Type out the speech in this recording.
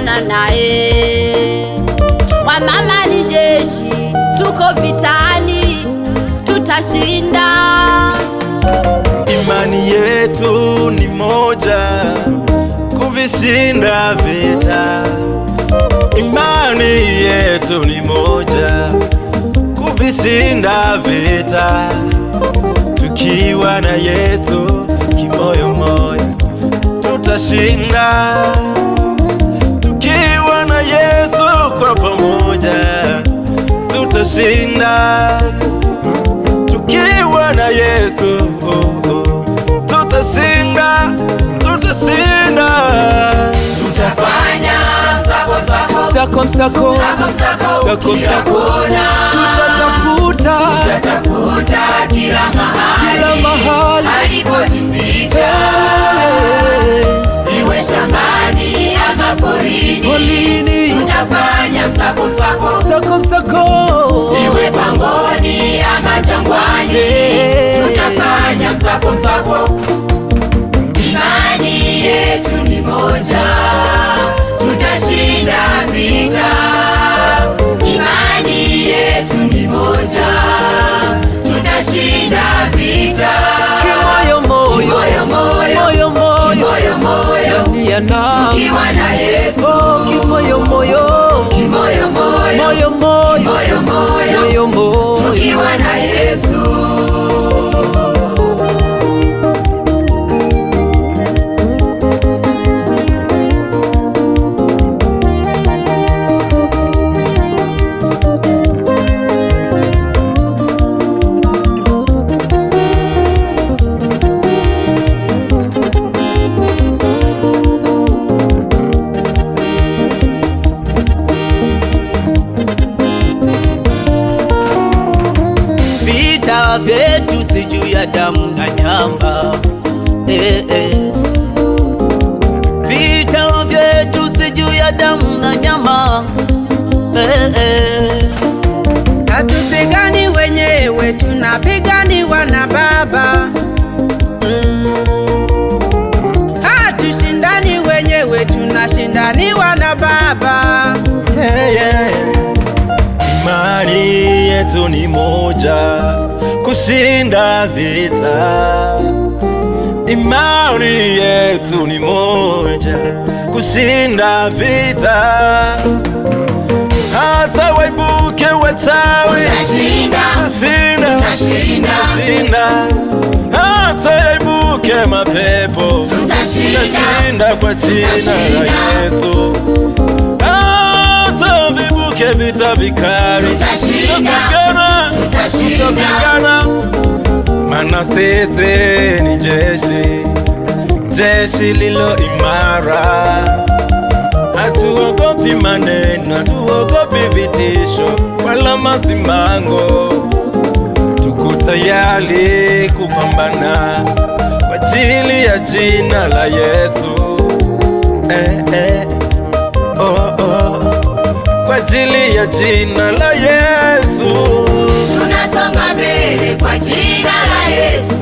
kupigana naye. Wamama ni jeshi, tuko vitani, tutashinda. Imani yetu ni moja, kuvishinda vita. Imani yetu ni moja, kuvishinda vita. Tukiwa na Yesu kimoyo moyo, tutashinda. Tukiwa na Yesu kwa pamoja, tutashinda. Tukiwa na Yesu tutashinda, tutashinda. Tutafanya msako msako, tutatafuta kila mahali alipojificha, iwe shambani ama porini. Tutafanya msako, iwe pangoni ama jangwani. Tutafanya msako, imani yetu ni moja, tutashinda vita. Imani yetu ni moja, tutashinda vita. Kimoyo moyo, tukiwa na Yesu. kimoyo moyo, tukiwa na Yesu. Vita vyetu si juu ya damu na nyama, Vita vyetu si juu ya damu na nyama, Hatupigani wenyewe, tunapiganiwa na Baba. Hatushindani wenyewe, tunashindaniwa na Baba. Imani yetu ni moja, kushinda vita. Imani yetu ni moja, kushinda vita. Hata waibuke wachawi, tutashinda. Hata waibuke mapepo, tutashinda kwa jina la Yesu. Hata vibuke vita vikali, tutapigana. Maana sisi ni jeshi lilo imara. Hatuogopi maneno, hatuogopi vitisho wala masimango. Tuko tayari kupambana kwa ajili ya jina la Yesu. Kwa ajili ya jina la Yesu. Tunasonga mbele kwa jina la Yesu.